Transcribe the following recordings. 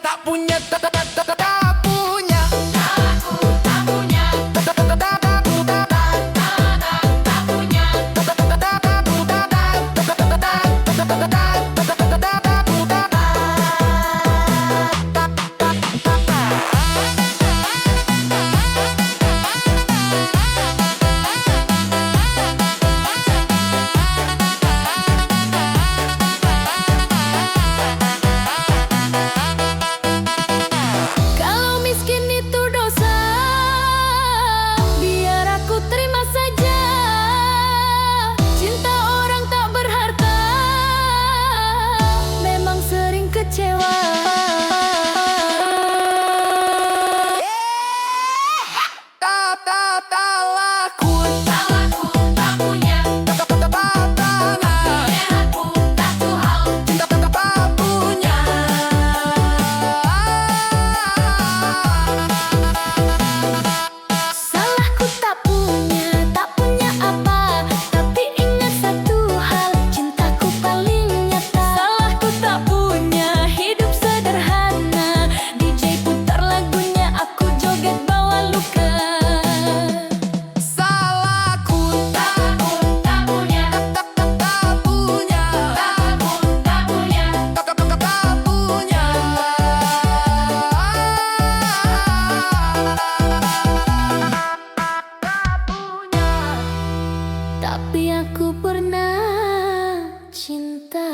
tak punya, tak punya. Aku tak punya, tak punya. Kalau miskin itu dosa, biar aku terima saja. Cinta orang tak berharta memang sering kecewa. Tak laku, Aku tak punya, aku tak tuhan. tak punya. Salahku tak punya apa. Tapi ingat satu hal, cintaku paling nyata. Salahku tak punya hidup sederhana. DJ putar lagunya, aku joget bawa luka. Salahku Tak punya, tak punya, tak punya. tak punya. Tapi aku pernah cinta.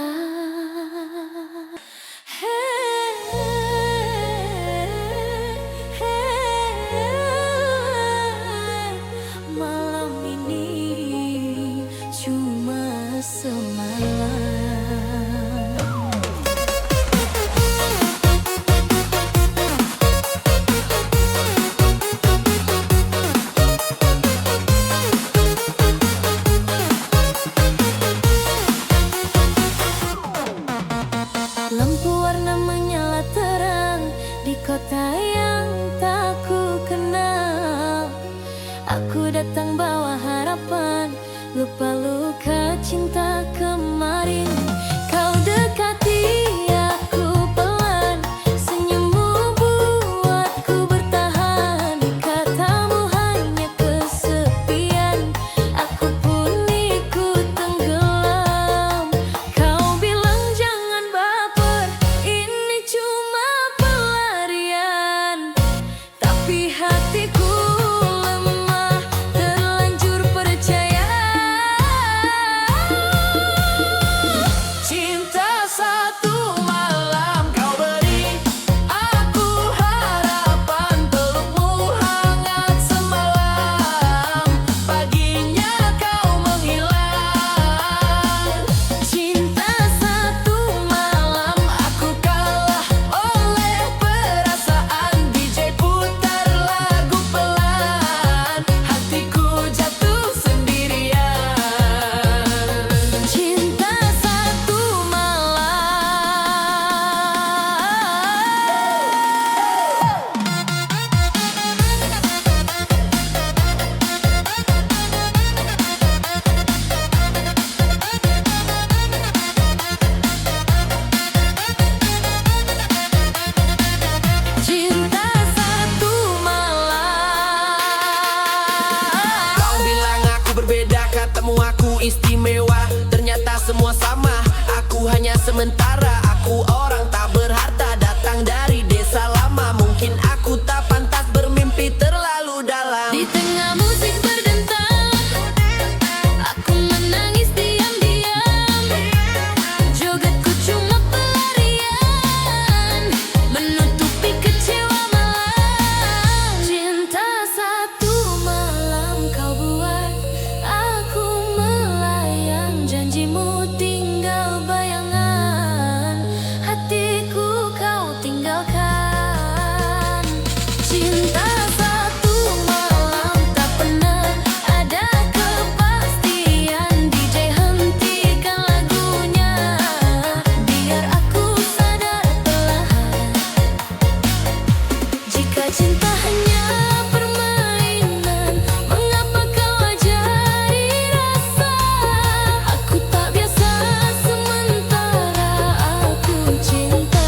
Malam ini cuma semalam. Lampu warna menyala terang di kota yang tak ku kenal. Aku datang bawa harapan, lupa luka cinta kemarin. Kau dekati aku pelan, senyummu buatku bertahan. Katamu hanya kesepian, aku pun ikut tenggelam. Kau bilang jangan baper, ini cuma pelarian. Tapi hatiku lemah, terlanjur percaya. Cinta satu malam kau beri aku harapan, pelukmu hangat semalam. Paginya kau menghilang. Cinta satu malam Aku kalah oleh perasaan. DJ putar lagu pelan, hatiku jatuh sendirian. cinta satu malam. Cinta satu malam. Kau bilang aku berbeda, katamu aku istimewa. Ternyata semua sama, aku hanya sementara. Aku orang tak berharta, datang dari desa lama. Mungkin aku tak pantas bermimpi terlalu dalam. Di tengah musik berdentang, aku menangis diam-diam. Jogetku cuma pelarian, menutupi kecewa malam. Cinta satu malam kau buat aku melayang. Janjimu tinggal bayangan, hatiku kau tinggalkan. Cinta satu malam tak pernah ada kepastian. DJ hentikan lagunya, biar aku sadar perlahan. Jika cinta hanya permainan, mengapa kau ajari rasa? Aku tak biasa sementara aku cinta.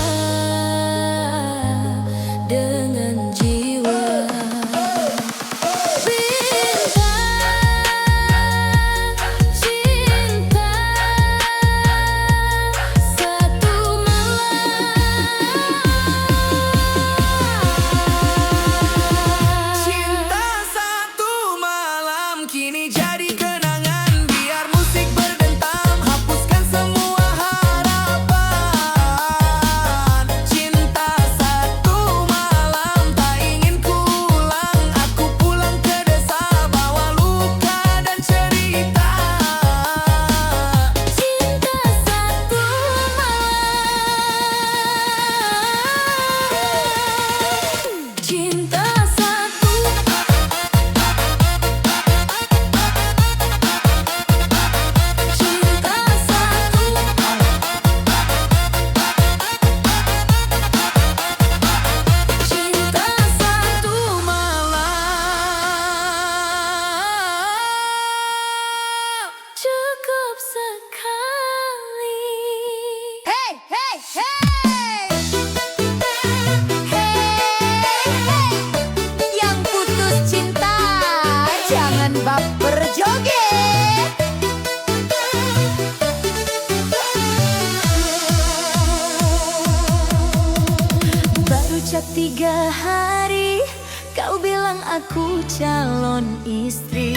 Puncak 3 hari, kau bilang aku calon istri.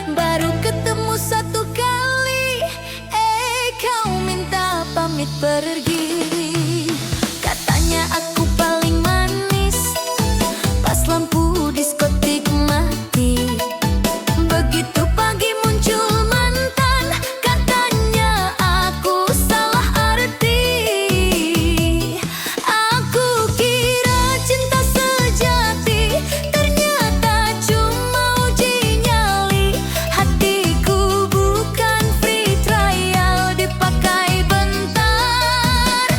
Baru ketemu 1 kali, kau minta pamit pergi. Katanya aku paling manis, pas lampu diskotik mati. Begitu pagi muncul mantan, katanya aku salah arti. Aku kira cinta sejati, ternyata cuma uji nyali. Hatiku bukan free trial, dipakai bentar,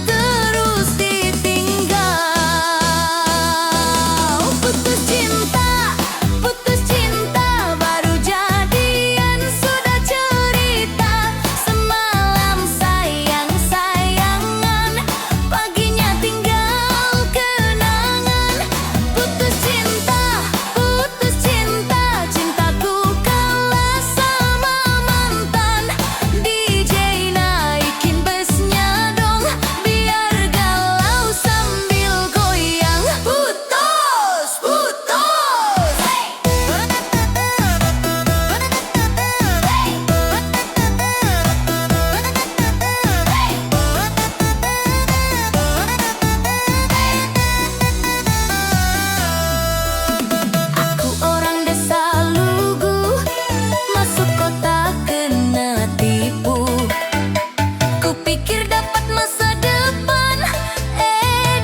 terus ditinggal. Putus cinta, baru jadian sudah cerita. Semalam sayang-sayangan, paginya tinggal kenangan. Putus cinta, cintaku kalah sama mantan. DJ naikin bassnya dong, biar galau sambil goyang. Putus, putus, hey. Aku orang desa Lugu, masuk kota kena tipu. Kupikir dapat masa depan,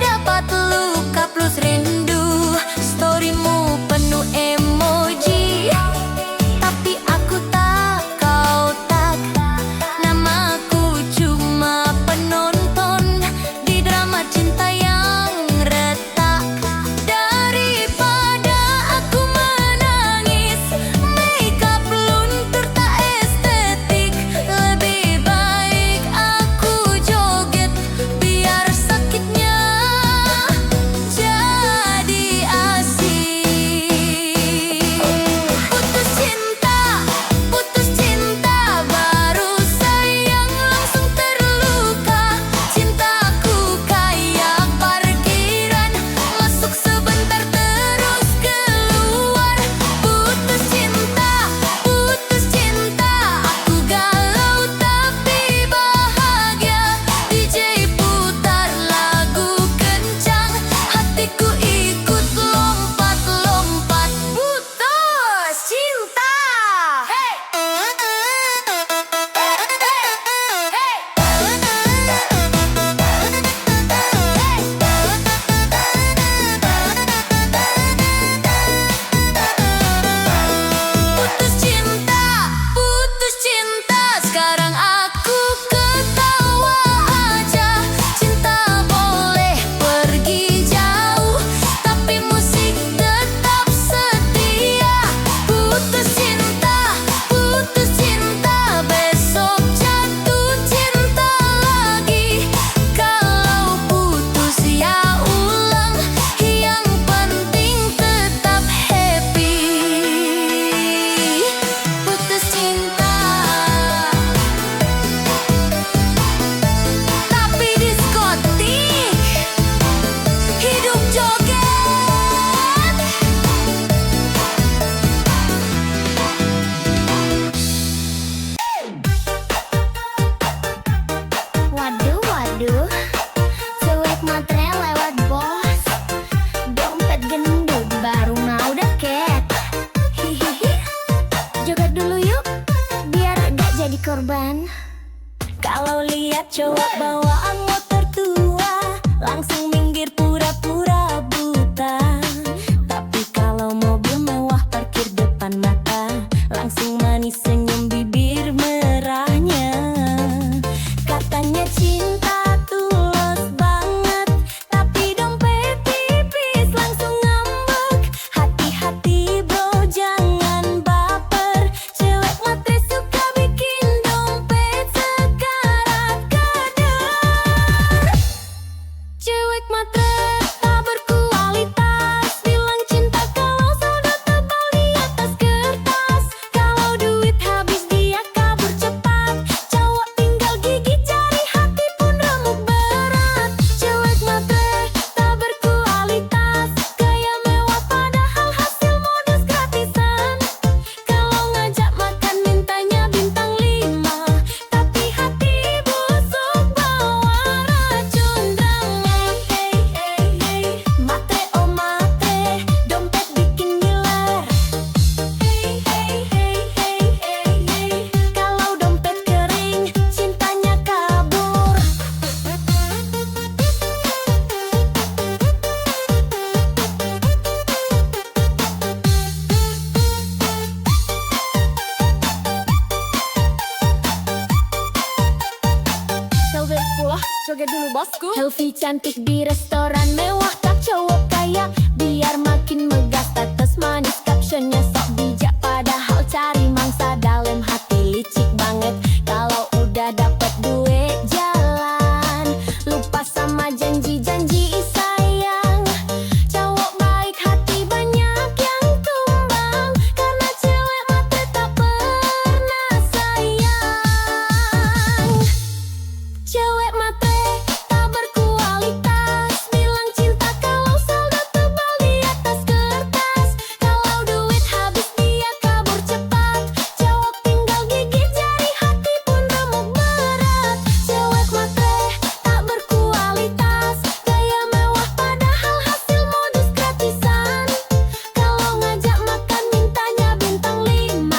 dapat luka plus rindu. Storymu penuh emoji, tapi aku tak, kau tak. Namaku cuma penonton di drama cinta yang retak. Daripada aku menangis, makeup luntur tak estetik. Lebih baik aku joget, biar sakitnya jadi asik. Putus cinta, baru sayang langsung terluka. Cintaku kayak parkiran, masuk sebentar terus keluar. Putus cinta, aku galau tapi bahagia. DJ putar lagu kencang, hatiku ikut lompat-lompat. Putus cinta, hey. Putus cinta, sekarang aku ketawa aja. Cinta boleh pergi jauh, tapi musik tetap setia. Putus cinta, besok jatuh cinta lagi. Kalau putus ya ulang, yang penting tetap happy. Putus cinta, tapi diskotik, hidup joget. Waduh, cuek matre lewat bos. Dompet gendut baru mau deket. Hihihi, joget dulu yuk, biar gak jadi korban. Kalau lihat cowok bawaan motor tua, langsung minggir pura-pura buta. Tapi kalau mobil mewah parkir depan mata, langsung manis senyum bibir merahnya. Katanya cinta tulus banget, tapi dompet tipis langsung ngambek. Hati-hati bro, jangan baper. Cewek matre suka bikin dompet sekarat kadar. Cewek matre tak berkualitas, bilang cinta kalau saldo tebal di atas kertas. Kalau duit habis dia kabur cepat, cowok tinggal gigit jari, hati pun remuk berat. Cewek matre bosku. Helvi cantik di restoran mewah, tak cowok kaya biar makin megah. Status manis, captionnya sok bijak, padahal cari mangsa dalam hati licik banget. Kalau udah dapet duit jalan, lupa sama janji-janji sayang. Cowok baik hati banyak yang tumbang, karena cewek matre tak pernah sayang. Cewek matre tak berkualitas, bilang cinta kalau saldo tebal di atas kertas. Kalau duit habis dia kabur cepat, cowok tinggal gigit jari, hati pun remuk berat. Cewek matre tak berkualitas, gaya mewah padahal hasil modus gratisan. Kalau ngajak makan mintanya bintang 5,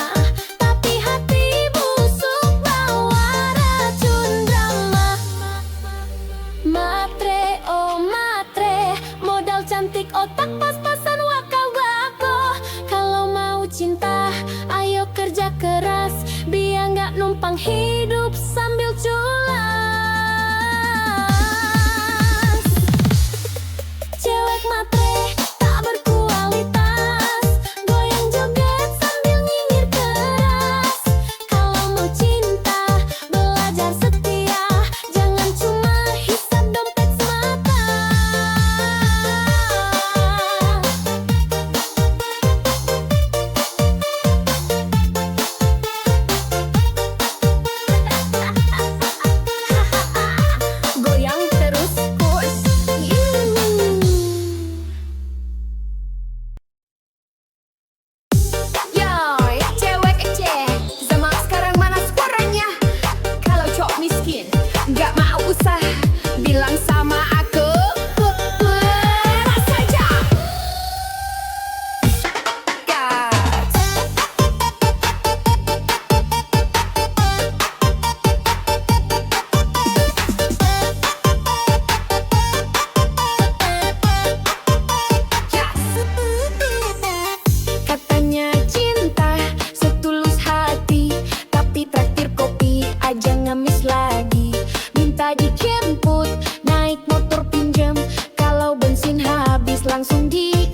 tapi hati busuk bawa racun drama. Matre, oh matre, modal cantik otak pas-pasan wakal bako. Kalau mau cinta, ayo kerja keras, biar nggak numpang hidup sambil culas. Cewek matre tak berkualitas, goyang joget sambil nyinyir keras. Kalau mau cinta, belajar setia, jangan cuma hisap dompet semata. Goyang terus push. Yo, ya cewek kece, zaman sekarang mana suaranya? Kalau cowok miskin, nggak mau usah, bilang sama aku, peras aja. Gas. Katanya cinta setulus hati, tapi traktir kopi aja ngemis lagi. Minta dijemput, naik motor pinjam, kalau bensin habis langsung dia.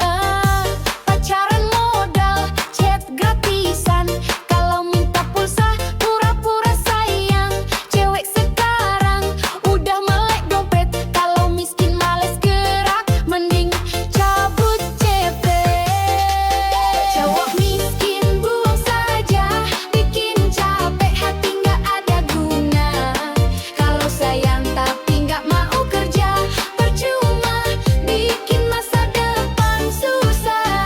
Pacaran modal, chat gratisan, kalau minta pulsa pura-pura sayang. Cewek sekarang udah melek dompet, kalau miskin males gerak, mending cabut CP. Cowok miskin buang saja, bikin capek hati nggak ada guna. Kalau sayang tapi nggak mau kerja, percuma, bikin masa depan susah.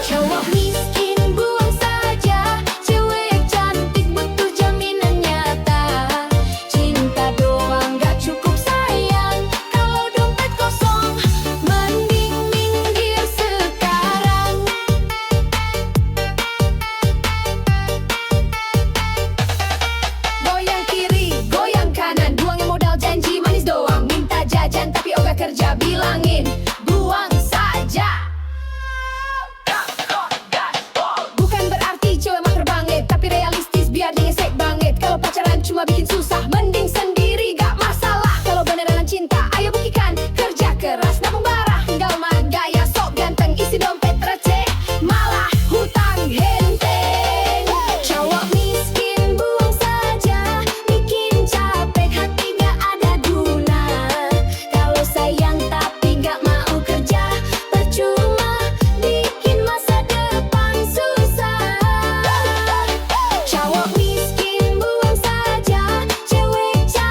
Cowok miskin buang saja, cewek cantik butuh jaminan nyata. Cinta doang nggak cukup sayang, kalau dompet kosong, mending minggir sekarang. Goyang kiri, goyang kanan, buangin modal janji manis doang. Minta jajan tapi ogah kerja, bilangin buang saja. Bukan berarti cewek mah terbangit, tapi realistis biar digesek banget. Kalau pacaran cuma bikin susah, mending sendiri gak masalah. Kalau beneran cinta, ayo buktikan, kerja keras, nabung barang, tinggal mah gaya sok ganteng, isi dompet receh, malah hutang henteng. Cowok miskin buang saja, bikin capek hati gak ada guna. Kalau sayang tapi gak mau kerja, percuma, bikin masa depan susah. Cowok miskin buang saja, cewek cantik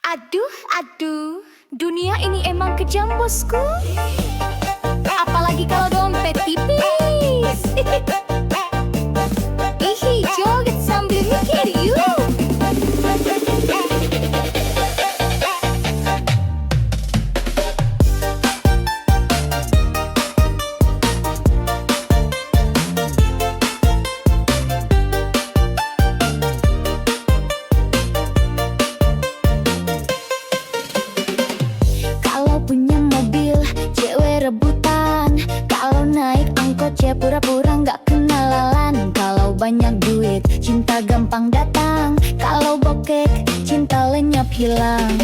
Aduh, aduh, dunia ini emang kejam bosku. Apalagi kalau dompet tipis. Ih, joget sambil mikir yuk. Kalau punya mobil, cewek rebutan. Kalau naik angkot, cewek pura-pura nggak kenalan. Kalau banyak duit, cinta gampang datang. Kalau bokek, cinta lenyap hilang.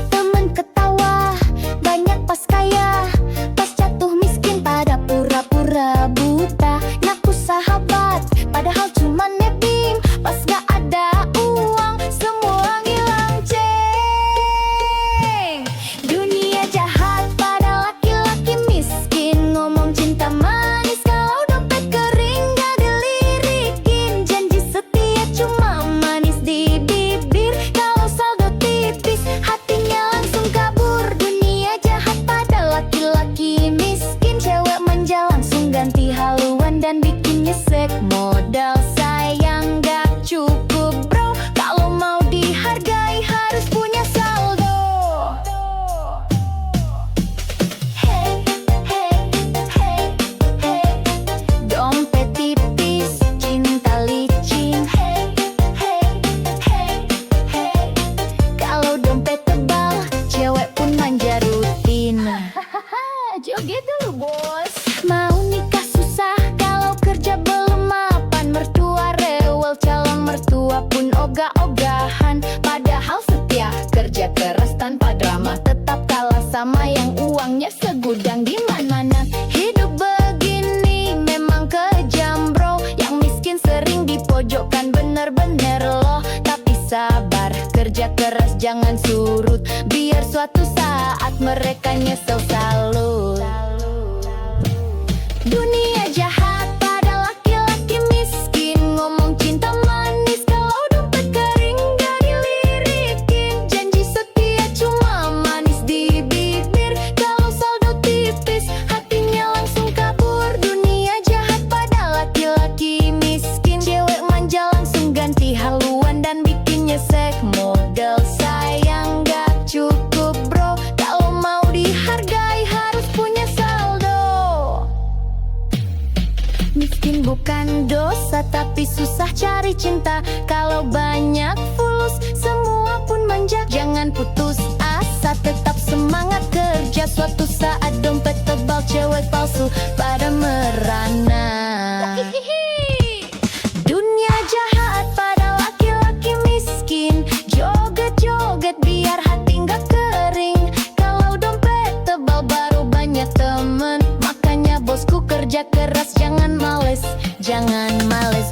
Temen ketawa, banyak pas kaya. Pas jatuh miskin, pada pura-pura buta. Ngaku sahabat, padahal cuma nebim. Pas gak ada uang, semua ngilang ceng. Dunia jahat pada laki-laki miskin. Ngomong cinta manis, kalau dompet kering gak dilirikin. Janji setia cuma manis di bibir. Kalau saldo tipis, hatinya langsung kabur. Dunia jahat pada laki-laki miskin. Cewek manja langsung ganti haluan dan bikin nyesek. Modal sayang gak cukup bro. Kalau mau dihargai harus punya saldo. Hey, hey, hey, hey. Dompet tipis, cinta licin. Hey, hey, hey, hey. Kalau dompet tebal, cewek pun manja rutin. Joget dulu bos. Mau nikah susah, kalau kerja belum mapan. Mertua rewel, calon mertua pun ogah-ogahan. Padahal setia, kerja keras tanpa drama. Tetap kalah sama yang uangnya segudang di mana-mana. Hidup begini memang kejam bro. Yang miskin sering dipojokkan, bener-bener loh. Tapi sabar, kerja keras jangan surut. Biar suatu saat mereka nyesel salut. Dunia jahat pada laki-laki miskin. Ngomong cinta manis, kalau dompet kering gak dilirikin. Janji setia cuma manis di bibir. Kalau saldo tipis, hatinya langsung kabur. Dunia jahat pada laki-laki miskin. Cewek manja langsung ganti haluan dan bikin nyesek. Modal sayang gak cukup bro. Kalau mau dihargai harus punya saldo. Miskin bukan dosa, tapi susah cari cinta. Kalau banyak fulus, semua pun manja. Jangan putus asa, tetap semangat kerja. Suatu saat dompet tebal, cewek palsu pada merana. Dunia jahat pada laki-laki miskin. Joget-joget biar hati nggak kering. Kalau dompet tebal baru banyak temen. Makanya bosku kerja keras, jangan males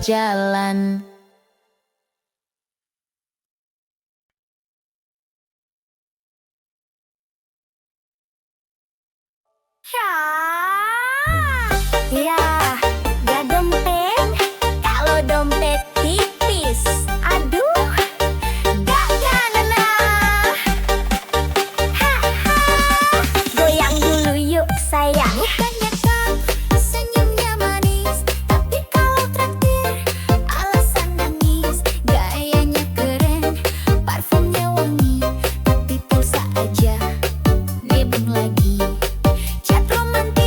jalan. Ya, gak dompet. Kalau dompet tipis, aduh, gak gana. Goyang dulu yuk sayang. Bukannya kau senyumnya manis, tapi kalau traktir alasan nangis. Gayanya keren, parfumnya wangi, tapi pulsa aja nebeng lagi. Chat romantis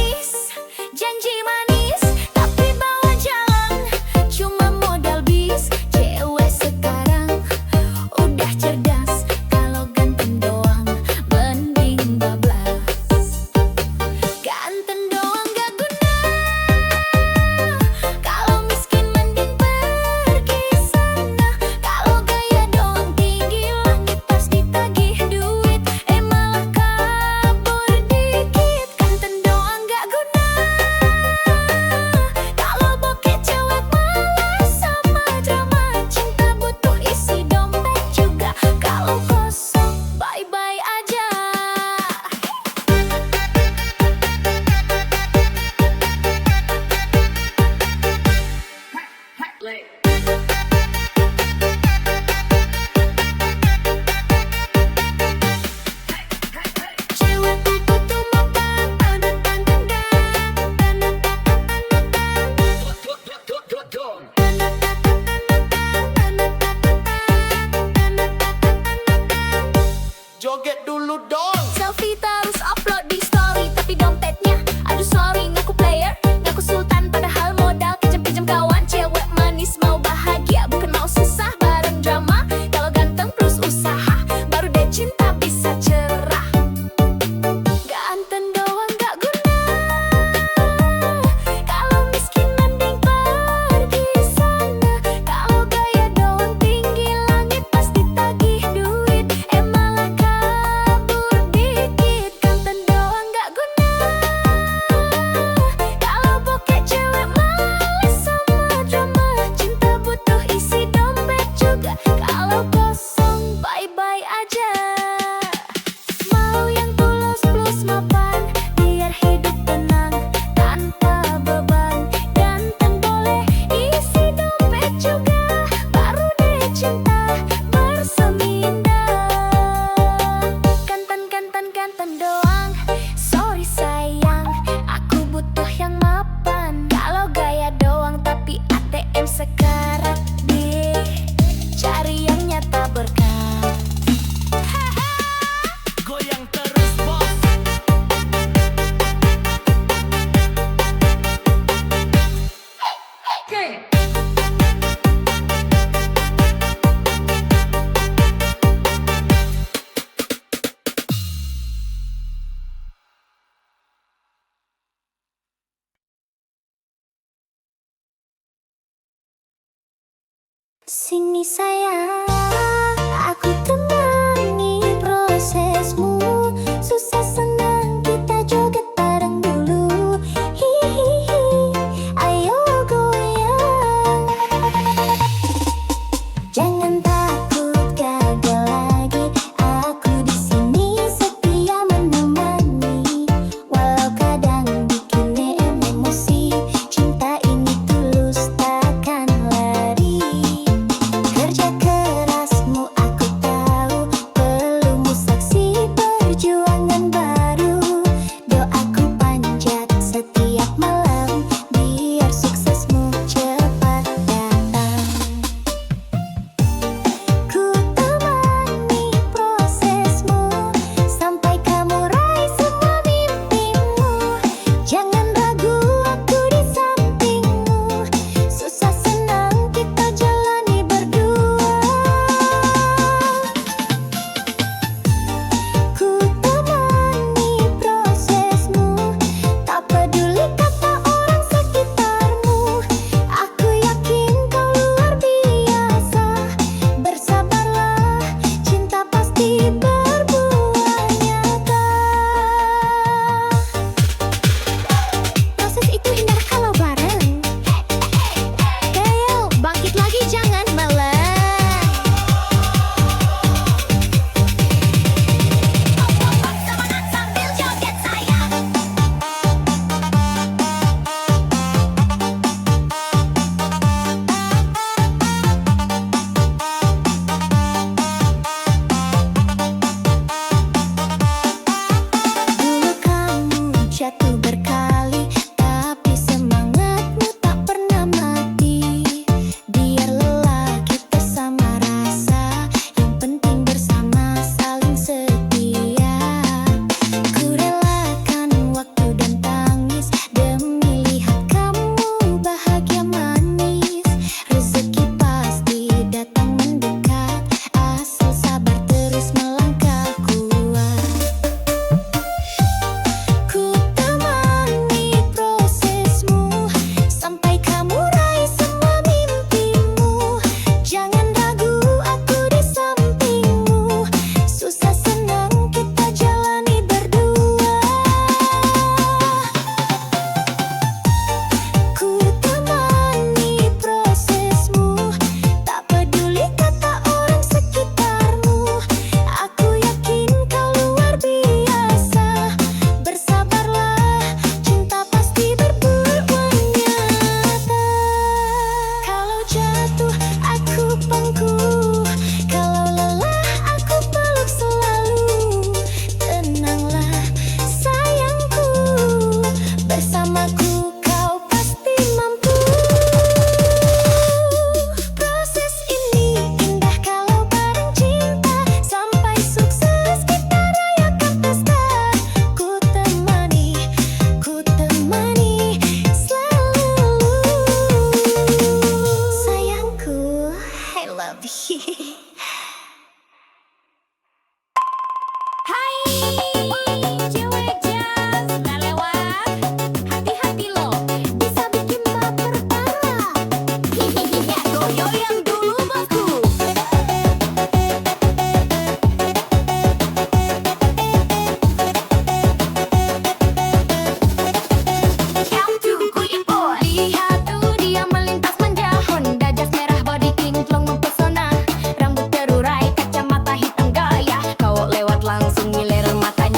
Sini sayang, aku temani prosesmu. Susah senang kita joget bareng dulu. Hihihi, ayo goyang. Jangan takut gagal lagi, aku di sini setia menemani. Walau kadang bikin emosi, cinta ini tulus takkan lari. Kerja kerasmu aku tahu, pelukmu saksi perjuangan baru. Doaku panjat setiap malam, biar suksesmu cepat datang. Ku temani prosesmu, sampai kamu raih semua mimpimu. Jangan ragu, aku di sampingmu. Susah senang kita jalani berdua. Ku temani prosesmu, tak peduli kata orang sekitarmu. Aku yakin kau luar biasa. Bersabarlah, cinta pasti berbuah nyata. Proses itu indah kalau bareng. Ayo, bangkit lagi, jangan meleng. Semangat sambil joget sayang. Dulu kamu jatuh berkali, tapi semangatmu tak pernah mati. Biar lelah kita sama rasa, yang penting bersama saling setia. Ku relakan waktu dan tangis demi lihat kamu bahagia manis. Rezeki pasti datang mendekat, asal sabar terus melangkah kuat. Ku temani prosesmu, sampai kamu raih semua mimpimu. Jangan ragu, aku di sampingmu. Susah senang kita jalani berdua. Ku temani prosesmu, tak peduli kata orang sekitarmu. Aku yakin kau luar biasa. Bersabarlah, cinta pasti berbuah nyata. Kalau jatuh, aku pangku. Kalau lelah, aku peluk selalu. Tenanglah, sayangku. Bersamaku kau pasti mampu. Proses ini indah kalau bareng cinta. Sampai sukses kita rayakan pesta. Ku temani selalu. Sayangku, I love you. Hai, cewek jazz, udah lewat. Hati-hati lo, bisa bikin baper parah. Hihihi, goyang dulu bosku. Count to goyang boy. Lihat tuh dia melintas manja, Honda Jazz merah body kinclong mempesona. Rambut terurai, kacamata hitam gaya. Kau lewat langsung ngiler matanya.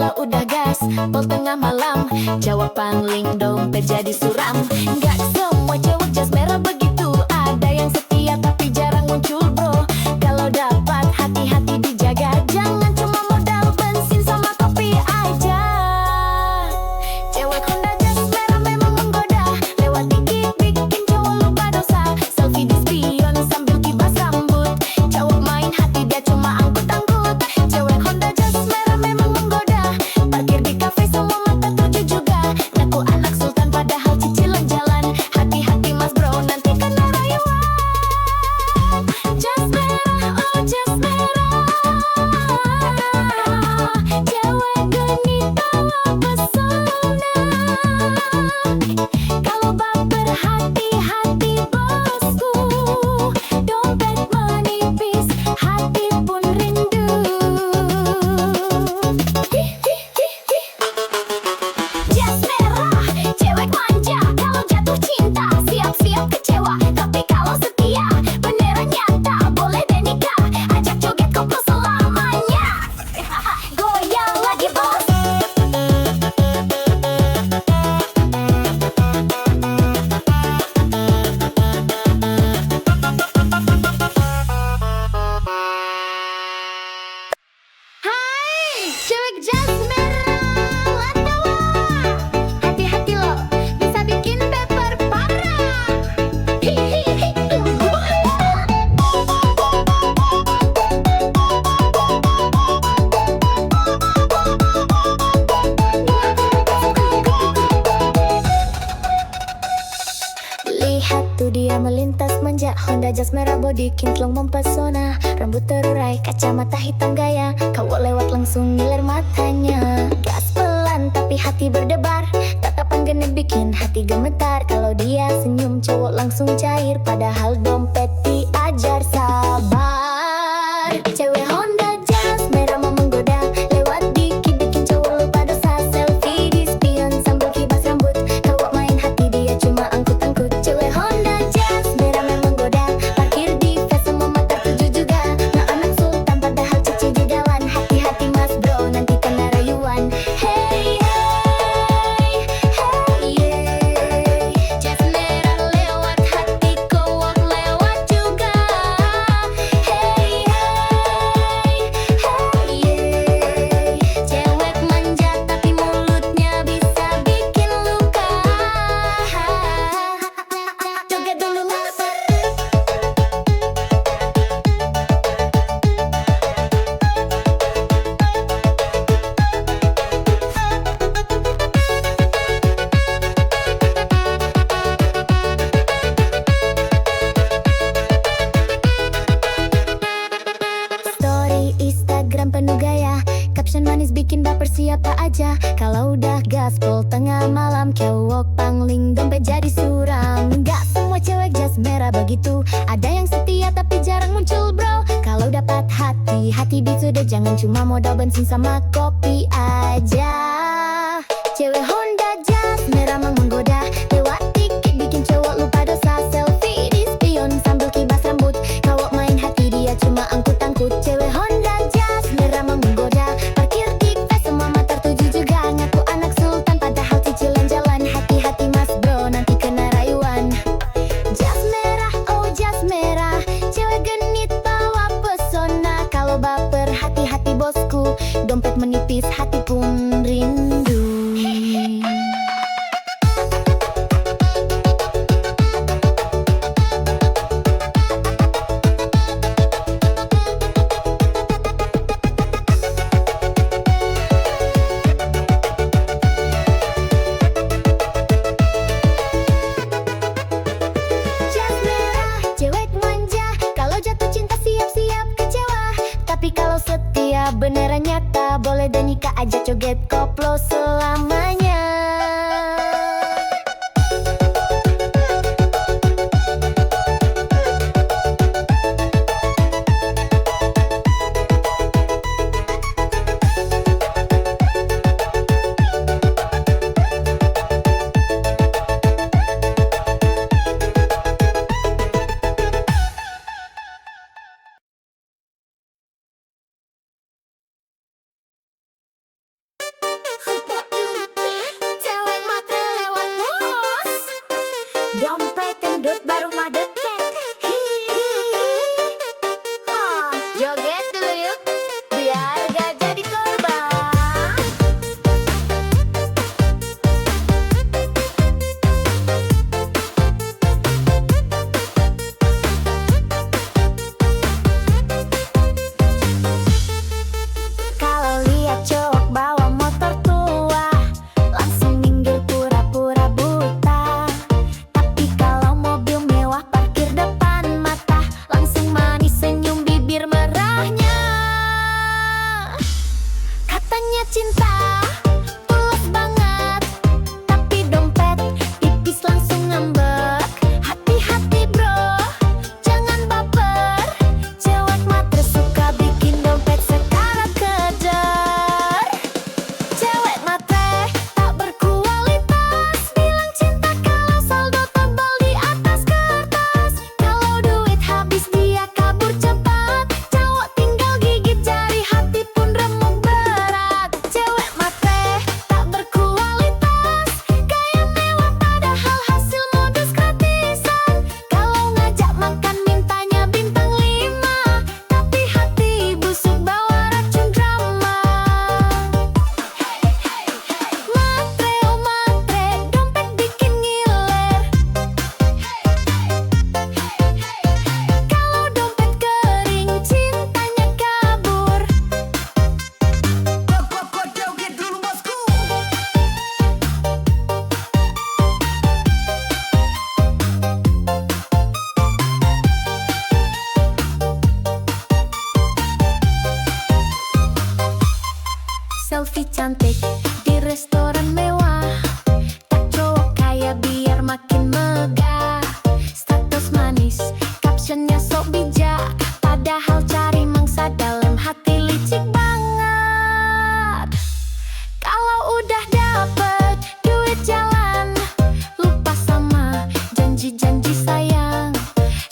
kalau udah gas, pol tengah malam, jawab pangling dompet jadi suram. Gak semua cewek jas merah begitu, ada yang setia tapi jarang muncul bro. Kalau dapat hati-hati dijaga, jangan cuma modal bensin sama kopi aja. Cewek Honda jas merah memang menggoda, lewat dikit bikin cowok lupa dosa. Selfie di spion sambil kibas rambut, cowok main hati dia cuma angkut-angkut. Cewek Honda jas merah memang menggoda, parkir di kafe semua mata tuju juga. Ngaku anak sultan padahal cicilan jalan, hati-hati mas bro nanti kena rayuan. Jas merah, oh jas merah, cewek genit bawa pesona. Kalau baper hati-hati bosku, dompet menipis, hati pun rindu. Jas merah, cewek manja, kalau jatuh cinta siap-siap kecewa. Tapi kalau setia beneran nyata, boleh deh nikah, ajak joget koplo selamanya. Goyang lagi bos. Hai, cewek jas merah, latawa. Hati-hati lo, bisa bikin baper parah. Hihihi. Lihat tuh dia melintas manja, Honda jas merah body kinclong mempesona. Rambut terurai, kacamata hitam gaya, cowok lewat langsung ngiler matanya. Gas pelan tapi hati berdebar, tatapan genit bikin hati gemetar. Kalau dia senyum cowok langsung cair, padahal dompet diajar sabar. Cewek Honda jas merah mau menggoda, lewat dikit bikin cowok lupa dosa. Selfie di spion sambil kibas rambut, cowok main hati dia cuma angkut-angkut. Cewek Honda jas merah memang menggoda, parkir di face semua mata tuju juga. Nah anak sultan padahal cici di jalan, hati-hati mas bro nanti kena rayuan. Hey hey hey yeah, jas merah lewat hati cowok lewat juga. Hey hey hey yeah, cewek manja tapi mulutnya bisa bikin luka. Joget dulu mas. Story Instagram penuh gaya, caption manis bikin baper siapa aja. Kalau udah gaspol tengah malam, cowok pangling dompet jadi suram. Gak semua cewek jas merah begitu, ada yang setia tapi jarang muncul bro. Kalau dapat hati di sudah, jangan cuma modal bensin sama kopi aja. Cewek Honda jas merah mau menggoda, lewat dikit bikin cowok lupa dosa. Selfie di spion sambil kibas rambut, cowok main hati dia cuma angkut-angkut. Cewek Honda jas merah mau menggoda, parkir di face semua mata tuju juga. Ngaku anak sultan padahal cicilan jalan, hati-hati mas bro nanti kena rayuan. Jas merah, oh jas merah, cewek genit bawa pesona. Kalau baper hati-hati bosku, dompet menipis hati pun rindu. Jas merah, cewek manja, kalau jatuh cinta siap-siap kecewa. Tapi kalau setia beneran nyata, boleh deh nikah, ajak joget koplo selamanya. selfie cantik di restoran mewah. Tak cowok kaya biar makin megah. Status manis, captionnya sok bijak. Padahal cari mangsa dalam hati licik banget. Kalau udah dapet duit jalan, lupa sama janji-janji sayang.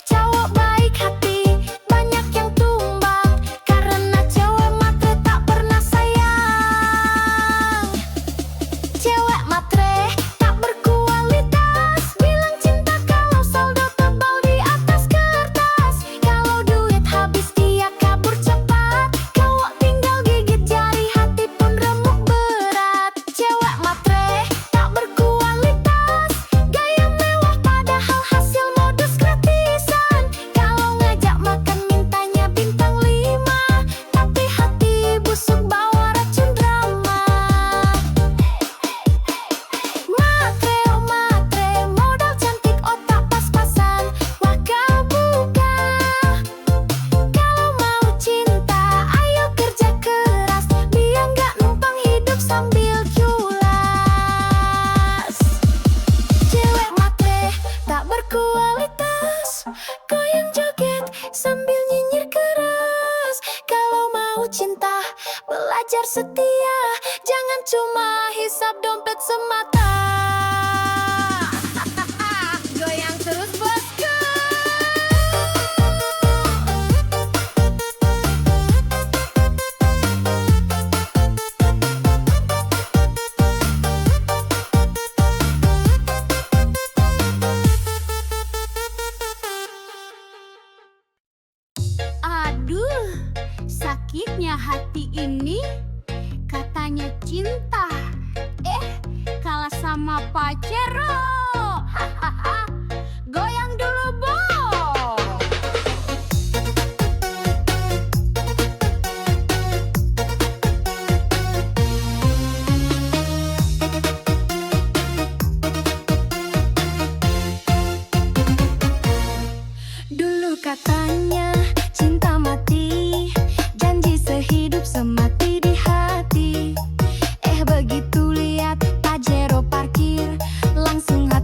Cowok baik hati, banyak yang tumbang. Karena cewek matre tak pernah sayang. Cewek matre tak berkualitas, bilang cinta kalau saldo tebal di atas kertas. Kalau duit habis dia kabur cepat, cowok tinggal gigit jari, hati pun remuk berat. Cewek matre tak berkualitas, gaya mewah padahal hasil modus gratisan. Kalau ngajak makan mintanya bintang 5, tapi hati busuk bawa racun drama. Matre, oh matre, modal cantik otak pas-pasan. Wah kau buka. Kalau mau cinta, ayo kerja keras, biar nggak numpang hidup sambil culas. Cewek matre tak berkualitas, goyang joget sambil nyinyir keras. Kalau mau cinta, belajar setia, jangan cuma hisap dompet semata. Goyang terus bosku. Aduh, sakitnya hati ini. Katanya cinta, kalah sama pacero. Hahaha, goyang dulu Bo. Dulu katanya cinta mati, janji sehidup semati di hati. Begitu lihat Pajero parkir, langsung hati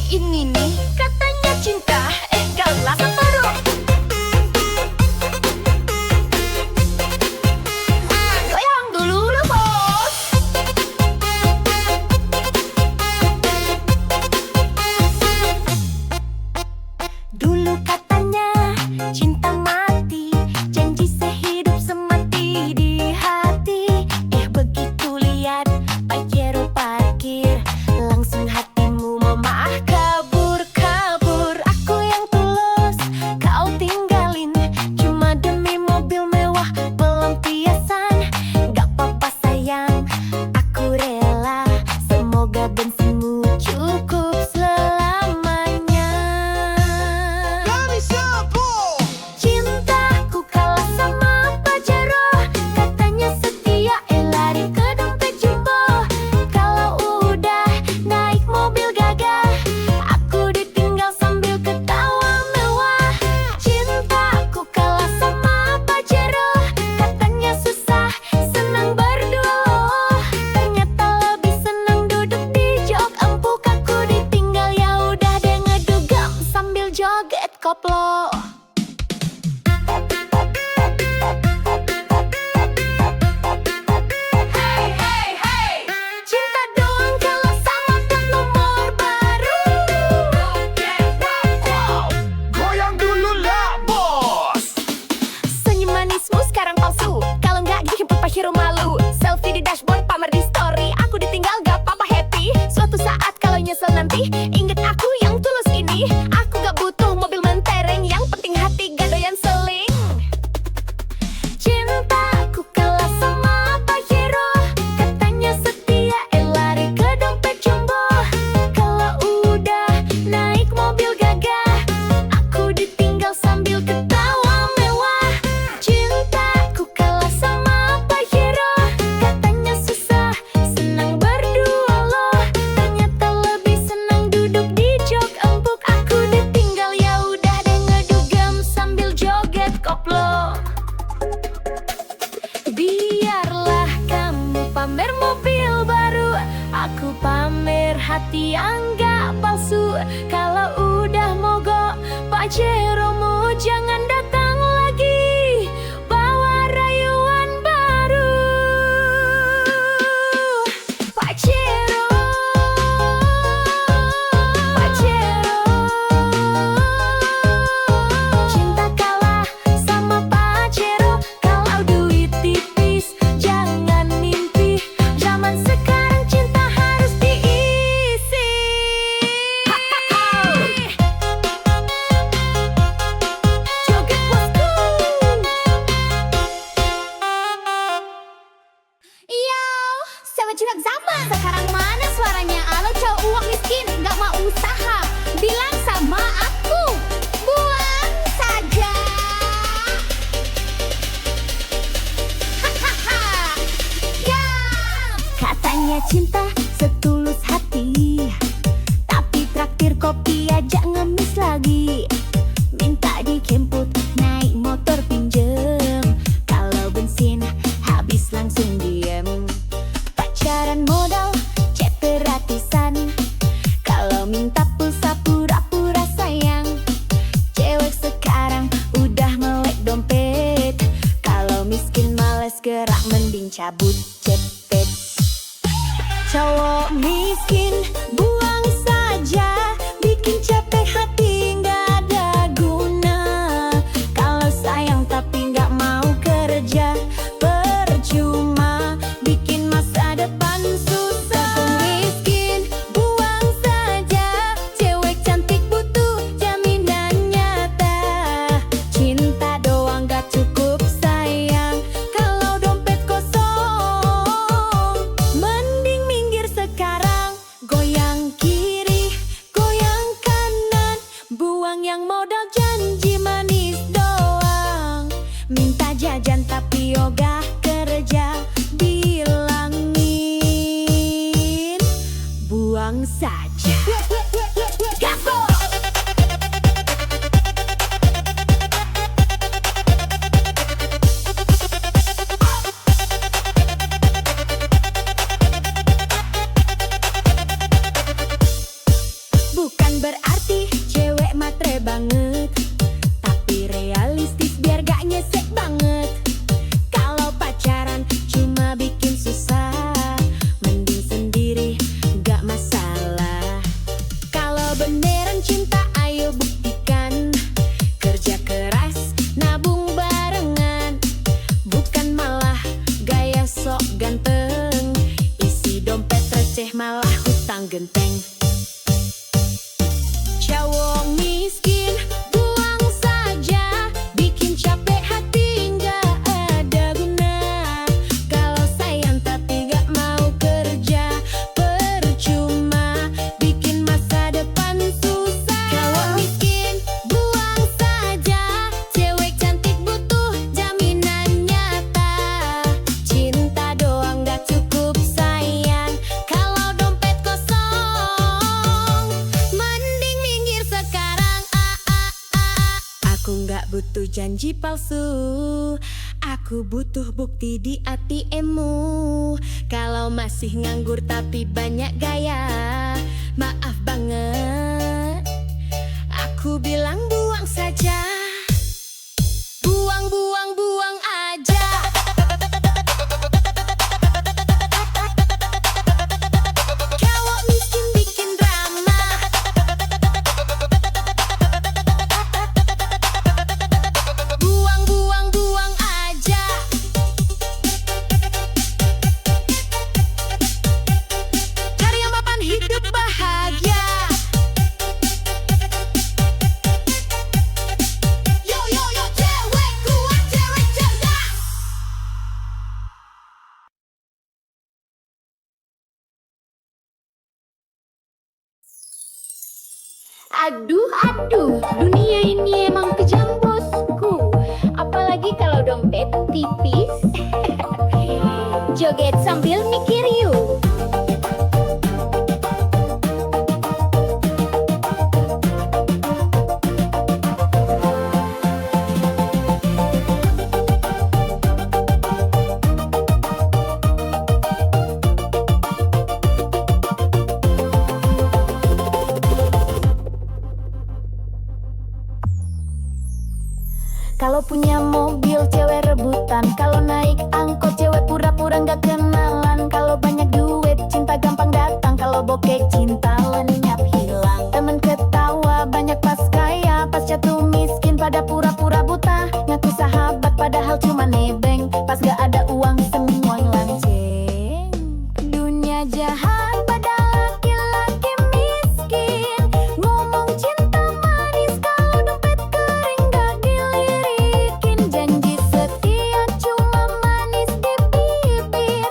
ini nih katanya cinta, gelas baru. Goyang dulu lah bos. Dulu katanya cinta mati, janji sehidup semati di hati. Begitu lihat Pajero parkir, langsung hatimu memah kabur-kabur. Aku yang tulus kau tinggalin, cuma demi mobil mewah pelampiasan. Gak apa-apa sayang, aku rela, semoga bensinmu cukup selamanya. Cintaku kalah sama Pajero, katanya setia, lari ke dompet jumbo. Kalau udah naik mobil gagah, aku ditinggal sambil ketawa mewah. Cintaku kalah sama Pajero, katanya susah, senang berdua loh. Ternyata lebih senang duduk di jok empuk. Aku ditinggal, ya udah deh ngedugem sambil joget koplo. Cinta doang kalau sama plat nomor baru. Goyang dulu lah bos. Senyum manismu sekarang palsu, kalau nggak dijemput Pajero malu. Selfie di dashboard, pamer di story, aku ditinggal gak apa-apa happy. Suatu saat kalau nyesel nanti, inget aku yang tulus ini. Aku gak butuh mobil mentereng, yang penting hati gak doyan seling. Cintaku kalah sama Pajero, katanya setia, lari ke dompet jumbo. Kalau udah naik mobil gagah, aku ditinggal sambil ketawa mewah. Cintaku kalah sama Pajero, katanya susah, senang berdua loh. Ternyata lebih senang duduk di jok empuk. Aku ditinggal, ya udah deh ngedugem sambil joget koplo. Biarlah kamu pamer mobil baru, aku pamer hati yang gak palsu. Kalau udah mogok Pajeromu, jangan datang lagi bawa rayuan baru. Pajero, Pajero, cinta kalah sama Pajero. Kalau duit tipis jangan mimpi, zaman sekarang cinta harus diisi. Joget bosku. Yo, sama curhat zaman sekarang mana suaranya? Alo cowok uang miskin, gak mau usaha, bilang sama aku, buang saja. Hahaha, ya. Katanya cinta setulus hati, tapi traktir kopi aja ngemis lagi. Minta dijemput naik motor pinjem, kalau bensin habis langsung diem. Pacaran modal chat gratisan, kalau minta pulsa pura-pura sayang. Cewek sekarang udah melek dompet, kalau miskin males gerak mending cabut cepet. Cowok miskin buang saja, bikin capek hati nggak ada guna. Kalau sayang tapi nggak mau kerja, percuma bikin masa depan susah. Miskin buang saja, cewek cantik butuh jaminan nyata. Cinta doang gak cukup sayang, kalau dompet kosong. Mending minggir sekarang, goyang genteng. Cowok miskin buang saja, bikin capek hati nggak ada guna. Kalau sayang tapi nggak mau kerja, percuma bikin masa depan susah. Cowok miskin buang saja, cewek cantik butuh jaminan nyata. Cinta doang nggak cukup sayang, kalau dompet kosong mending minggir sekarang. Aku nggak butuh janji palsu, aku butuh bukti di ATM-mu. Kalau masih nganggur tapi banyak gaya, maaf banget, aku bilang buang saja. Buang, buang, buang aja. Cowok miskin bikin drama, buang, buang, buang aja. Cari yang mapan hidup bahagia. Yo, yo, yo, cewek kuat, cewek cerdas. Aduh, aduh, dunia ini emang kejam bosku. Apalagi kalau dompet tipis. Joget sambil mikir yuk. Kalau punya mobil cewek rebutan, kalau naik angkot cewek pura-pura nggak kenalan. Kalau banyak duit cinta gampang datang, kalau bokeh cinta lenyap hilang. Temen ketawa banyak pas kaya, pas jatuh miskin pada pura-pura buta. Ngaku sahabat padahal cuma nebeng, pas gak ada uang semua lanceng. Dunia jahat pada laki-laki miskin, ngomong cinta manis kalau dompet kering gak dilirikin. Janji setia cuma manis di bibir,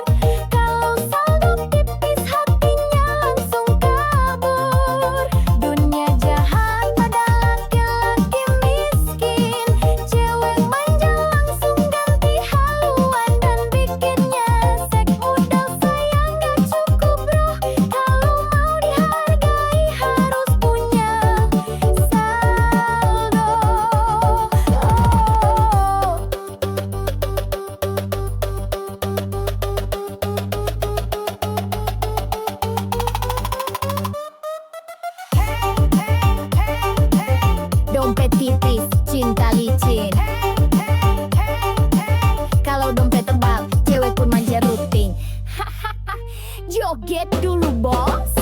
kalau saldo tipis hatinya langsung kabur. Dunia jahat pada laki-laki miskin, cewek manja langsung ganti haluan dan bikinnya sek. Modal sayang gak cukup bro, kalau mau dihargai harus punya saldo. Dompet tipis, cinta licin. Kalau dompet tebal, cewek pun manja rutin. Joget dulu bos.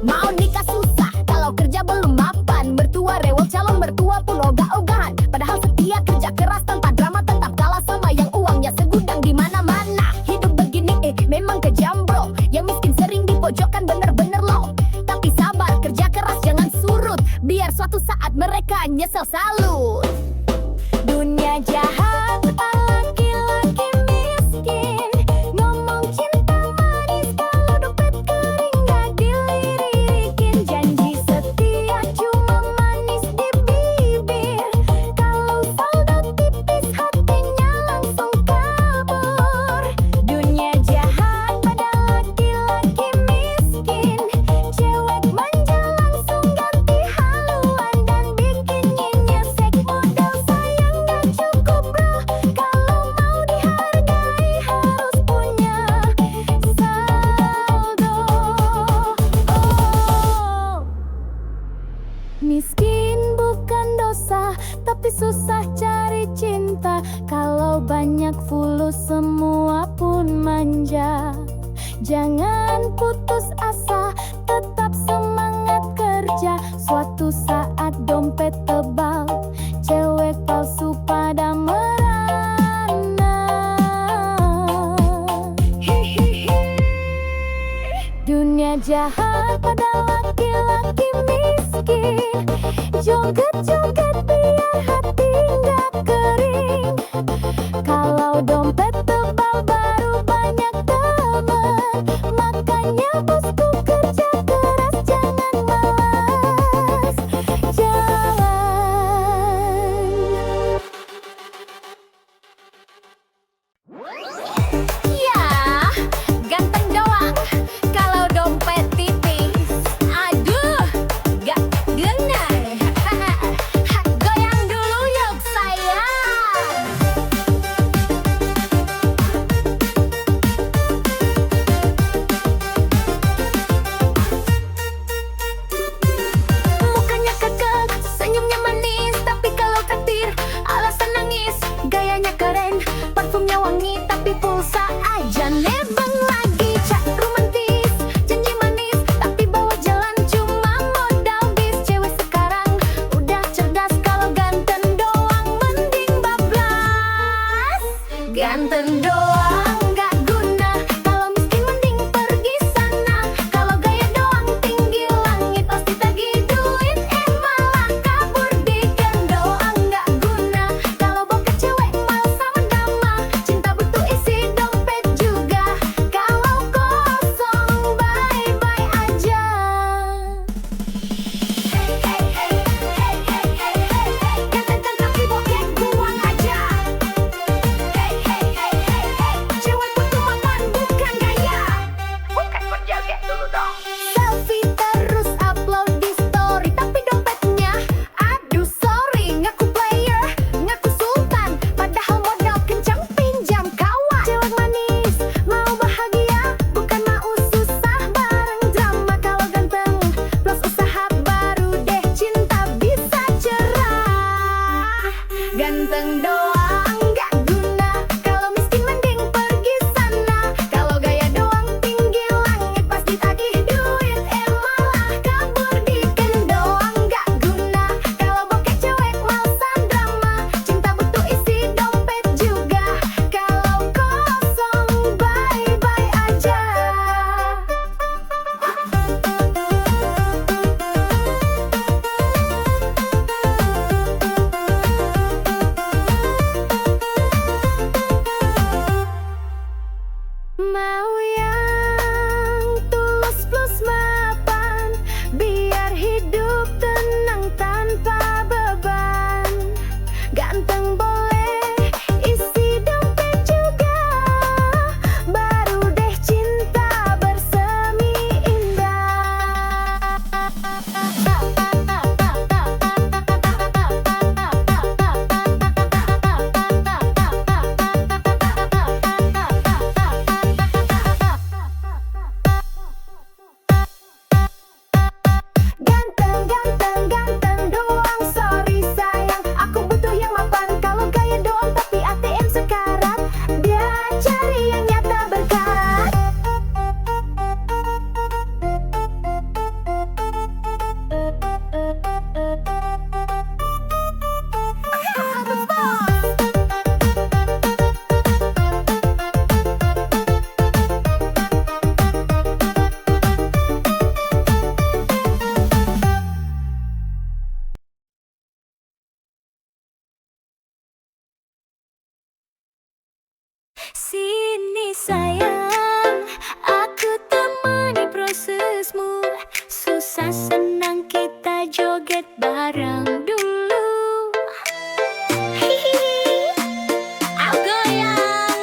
Mau nikah susah, kalau kerja belum mapan. Mertua rewel, calon mertua pun ogah-ogahan. Padahal setia kerja keras tanpa drama, tetap kalah sama yang uangnya segudang di mana-mana. Hidup begini memang kejam bro, yang miskin sering dipojokkan bener-bener loh. Tapi sabar, kerja keras jangan surut, biar suatu saat mereka nyesel salut. Dunia jahat laki-laki miskin, ngomong cinta manis kalau dompet kering gak dilirikin. Janji setia cuma manis di bibir, kalau saldo tipis hatinya langsung kabur. Dunia jahat pada laki-laki miskin, cewek manja langsung ganti haluan dan bikinnya nyesek. Modal sayang gak cukup bro, kalau mau dihargai harus punya saldo. Miskin bukan dosa, tapi susah cari cinta. Kalau banyak fulus semua pun manja. Jangan putus asa, tetap semangat kerja. Suatu saat dompet tebal, cewek palsu pada merana. Dunia jahat pada laki-laki miskin. Joget-joget biar hati nggak kering. Kalau dompet tebal baru banyak teman. Makanya bosku kerja keras, jangan malas jalan. Ya, ganteng doang kalau dompet tipis. Aduh, gak guna. Goyang dulu yuk sayang. Mukanya kekek, senyumnya manis, tapi kalau takdir alasan nangis. Gayanya keren, parfumnya wangi, tapi pulsa aja nebeng lagi. Cak romantis, janji manis, tapi bawa jalan cuma modal bis. Cewek sekarang udah cerdas, kalau ganteng doang mending bablas. Ganteng doang gak guna, kalau miskin mending pergi sana. Kalau gaya doang tinggi langit, pasti tagih duit, malah kabur. Diken doang gak guna, kalau bokeh cewek malah sama drama. Cinta butuh isi dompet juga, kalau kosong bye-bye aja. Hey hey hey hey hey hey hey hey, ganteng tapi bokeh buang aja. Hey hey hey hey hey, cewek butuh makan bukan gaya. Bukan berjoget dulu dong. Selfie terus upload di story, tapi dompetnya aduh sorry. Ngaku player, ngaku sultan, padahal modal kencang pinjam kawan. Cewek manis, mau bahagia, bukan mau susah bareng drama. Kalau ganteng plus usaha baru deh cinta bisa cerah. Ganteng doang gak guna, kalau miskin mending pergi sana. Kalau gaya doang tinggi langit, pas ditagih duit malah kabur. Diken doang gak guna, kalau bokeh cewek malesan drama. Cinta butuh isi dompet juga, kalau kosong bye-bye aja. Mau yang tulus plus mapan, biar hidup tenang tanpa beban. Ganteng boleh, isi dompet juga, baru deh cinta bersemi indah. Ganteng, ganteng, ganteng doang, sorry sayang. Aku butuh yang mapan, kalau gaya doang tapi ATM sekarat. Dia cari yang nyata berkat. Sini sayang, aku temani prosesmu. Susah senang kita joget bareng dulu. Hihihi, aku goyang.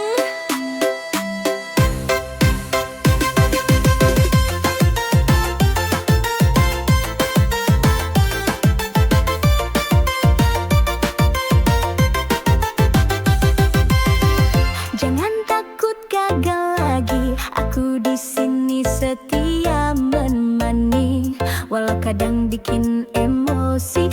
Jangan takut gagal lagi, aku di sini setia menemani. Walau kadang bikin emosi,